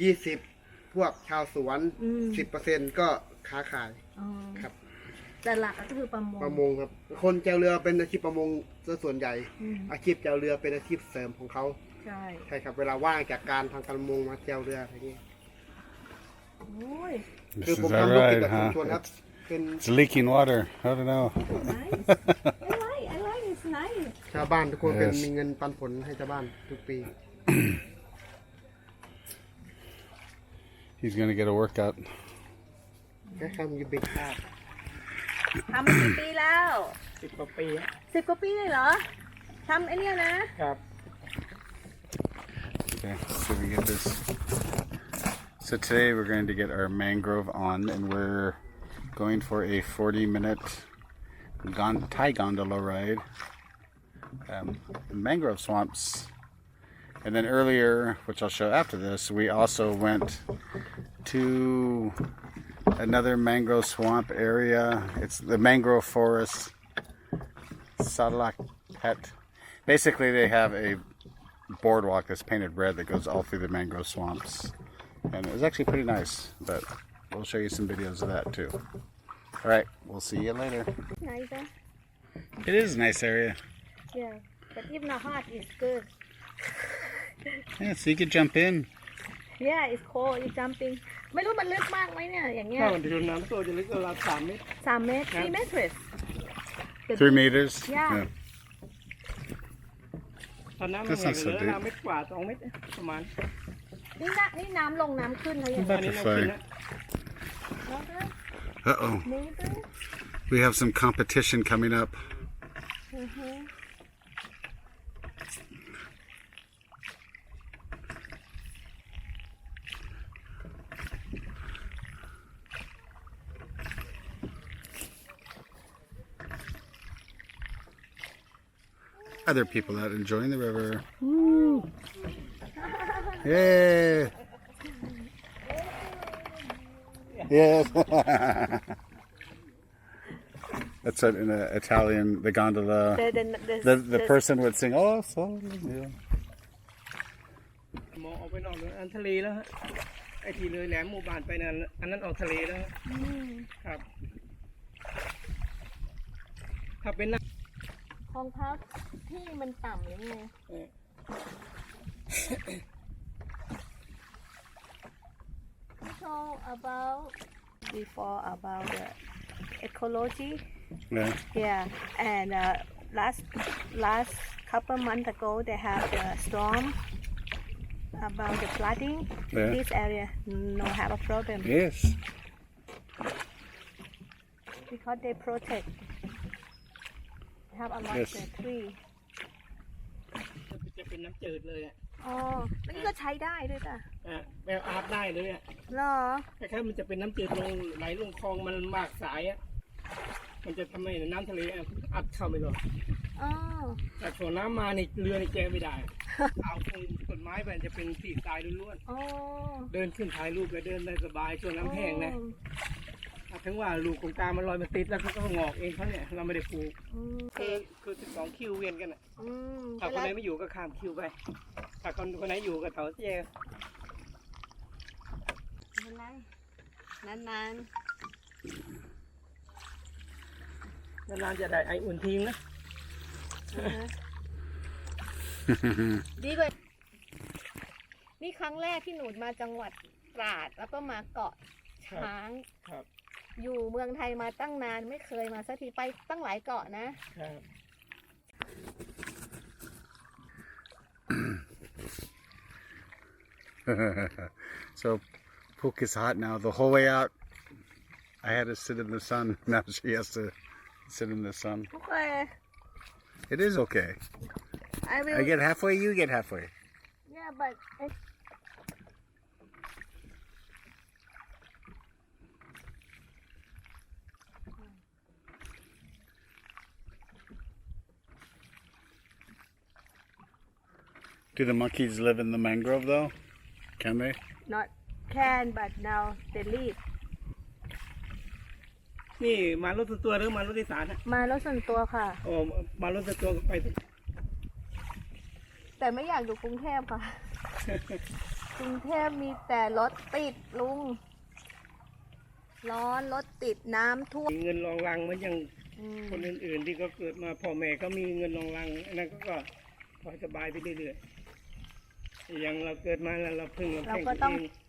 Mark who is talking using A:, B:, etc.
A: 20พวกชาวสวน10%ก็ค้าขายครับ
B: แต่หลักก็คือประมง
A: ครับคนแจวเรือเป็นอาชีพประมงส่วนใหญ่อาชีพแจวเรือเป็นอาชีพเสริมของเขาใช่ครับเวลาว่างจากการทำการประมงมาแจวเรืออะไรนี้คือผมทำธุรกิจกับชุมชนครับ
C: It's leaking water. I don't know.
B: I like it's nice
A: ชาวบ้านทุกคนเป็นมีเงินปันผลให้ชาวบ้านทุกปี
C: He's gonna get a workout.
A: แค่ทำยูบิกครับ
B: ทำมากี่ปีแล้ว
A: 10 กว่าปี
B: 10 กว่าปีเลยเหรอทำไอ้นี่นะครับ
C: Okay, so we get this. So today we're going to get our mangrove on, and we're going for a 40-minute Thai gondola ride. Mangrove swamps. And then earlier, which I'll show after this, we also went to another mangrove swamp area. It's the mangrove forest, Salakokk Bay. Basically, they have a boardwalk that's painted red that goes all through the mangrove swamps. And it was actually pretty nice, but we'll show you some videos of that too. All right, we'll see you later.
B: Nice, huh?
C: It is a nice area.
B: Yeah, but even the hot is good.
C: Yeah, so you could jump in.
B: Yeah, it's cold. It's jumping. ไม่รู้มันลึกมากไหมเนี่ยอย่างเงี้ย
A: ถ้ามันถึงน้ำตัวจะลึกราว3 เมตร
B: 3 เมตร3 meters
C: 3 meters?
B: Yeah.
A: ตอนน้ำมันเหลือ1 เมตรกว่า2 เมตรประมาณ
B: นี่น้ำลงน้ำขึ้นเขาอย่าง
C: About to fly. Uh-oh. We have some competition coming up. Other people out enjoying the river. Woo! Yeah. Yes. That's what in Italian, the gondola, the person would sing, oh, so, yeah.
A: มองออกไปนอกอันทะเลแล้วฮะไอ้ที่เลยแหลมหมู่บ้านไปนั่นอันนั้นออกทะเลแล้วครับถ้าเป็น
B: ห้องพักที่มันต่ำยังไง So about the ecology. Yeah, and last couple months ago they have the storm about the flooding. This area no have a problem.
C: Yes.
B: Because they protect. Have a lot of tree.
A: จะเป็นน้ำจืดเลยอ่ะ
B: อ๋อนี่ก็ใช้ได้ด้วยจ้ะ
A: แมวอาบได้เลยอ่ะ
B: เหรอ
A: แต่ถ้ามันจะเป็นน้ำจืดลงไหลลงคลองมันมากสายอ่ะมันจะทำให้น้ำทะเลอัดเข้าไปเลยแต่ส่วนน้ำมาในเรือในแกไม่ได้เอาต้นไม้ไปจะเป็นที่ทรายล้วนๆเดินขึ้นถ่ายรูปก็เดินได้สบายช่วงน้ำแห้งนะถึงว่าลูกของกามันลอยมาติดแล้วเขาก็งอกเองเขาเนี่ยเราไม่ได้ปลูกคือ12 คิวเวียนกันอ่ะถ้าคนไหนไม่อยู่ก็ข้ามคิวไปถ้าคนไหนอยู่ก็ต่อเจ้
B: นาน
A: จะได้ไออุ่นทิ้งนะ
B: ดีกว่านี่ครั้งแรกที่หนูมาจังหวัดตราดแล้วก็มาเกาะช้างอยู่เมืองไทยมาตั้งนานไม่เคยมาสักทีไปตั้งหลายเกาะนะ
C: So Pook is hot now. The whole way out, I had to sit in the sun. Now she has to sit in the sun.
B: Okay.
C: It is okay. I get halfway, you get halfway.
B: Yeah, but
C: Do the monkeys live in the mangrove though? Can they?
B: Not can, but now they leave.
A: นี่มารถส่วนตัวหรือมารถโดยสารฮะ
B: มารถส่วนตัวค่ะ
A: โอ้มารถส่วนตัวไป
B: แต่ไม่อยากอยู่กรุงเทพค่ะ กรุงเทพมีแต่รถติดลุง ร้อนรถติดน้ำท่วม
A: มีเงินรองรังเหมือนอย่างคนอื่นๆที่เขาเกิดมาพ่อแม่เขามีเงินรองรังอันนั้นก็พอสบายไปเรื่อยๆอย่างเราเกิดมาแล้วเราพึ่งเรา
B: เรา
A: แข่ง
B: ก็
A: ตัว
B: ต้อง
A: เอง